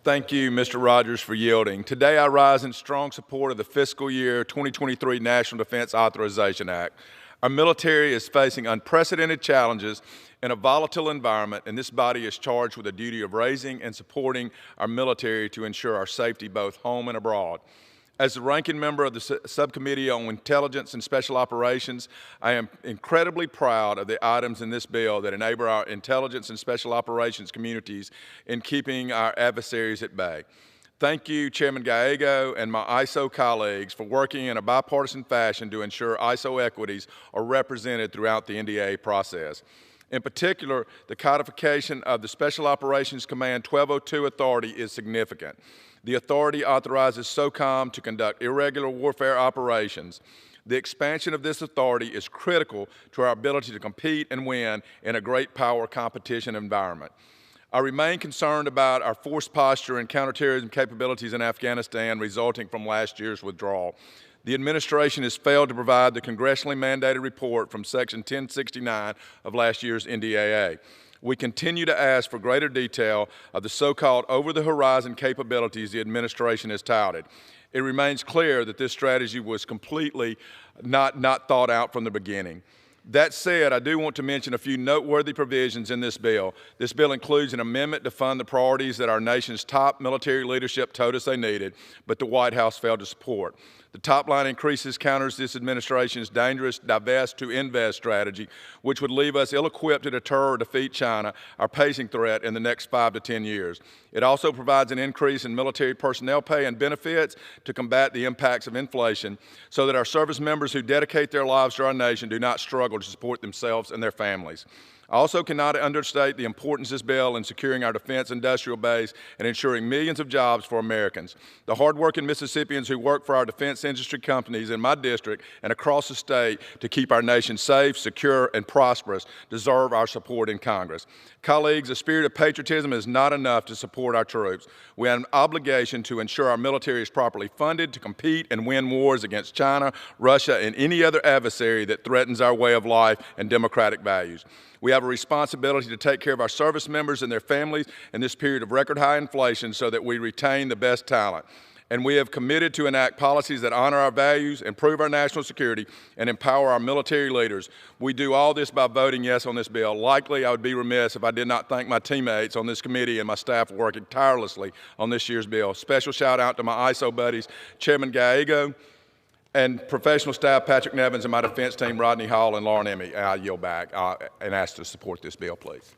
Thank you, Mr. Rogers, for yielding. Today I rise in strong support of the fiscal year 2023 National Defense Authorization Act. Our military is facing unprecedented challenges in a volatile environment, and this body is charged with the duty of raising and supporting our military to ensure our safety both home and abroad. As the ranking member of the Subcommittee on Intelligence and Special Operations, I am incredibly proud of the items in this bill that enable our intelligence and special operations communities in keeping our adversaries at bay. Thank you, Chairman Gallego and my ISO colleagues for working in a bipartisan fashion to ensure ISO equities are represented throughout the NDAA process. In particular, the codification of the Special Operations Command 1202 authority is significant. The authority authorizes SOCOM to conduct irregular warfare operations. The expansion of this authority is critical to our ability to compete and win in a great power competition environment. I remain concerned about our force posture and counterterrorism capabilities in Afghanistan resulting from last year's withdrawal. The administration has failed to provide the congressionally mandated report from Section 1069 of last year's NDAA. We continue to ask for greater detail of the so-called over-the-horizon capabilities the administration has touted. It remains clear that this strategy was completely not thought out from the beginning. That said, I do want to mention a few noteworthy provisions in this bill. This bill includes an amendment to fund the priorities that our nation's top military leadership told us they needed, but the White House failed to support. The top line increases counters this administration's dangerous divest to invest strategy, which would leave us ill-equipped to deter or defeat China, our pacing threat, in the next 5 to 10 years. It also provides an increase in military personnel pay and benefits to combat the impacts of inflation so that our service members who dedicate their lives to our nation do not struggle to support themselves and their families. I also cannot understate the importance of this bill in securing our defense industrial base and ensuring millions of jobs for Americans. The hardworking Mississippians who work for our defense industry companies in my district and across the state to keep our nation safe, secure, and prosperous deserve our support in Congress. Colleagues, a spirit of patriotism is not enough to support our troops. We have an obligation to ensure our military is properly funded to compete and win wars against China, Russia, and any other adversary that threatens our way of life and democratic values. We have a responsibility to take care of our service members and their families in this period of record high inflation so that we retain the best talent. And we have committed to enact policies that honor our values, improve our national security, and empower our military leaders. We do all this by voting yes on this bill. Likely, I would be remiss if I did not thank my teammates on this committee and my staff working tirelessly on this year's bill. Special shout out to my ISO buddies, Chairman Gallego, and professional staff Patrick Nevins and my defense team Rodney Hall and Lauren Emmy. I yield back and ask to support this bill, please.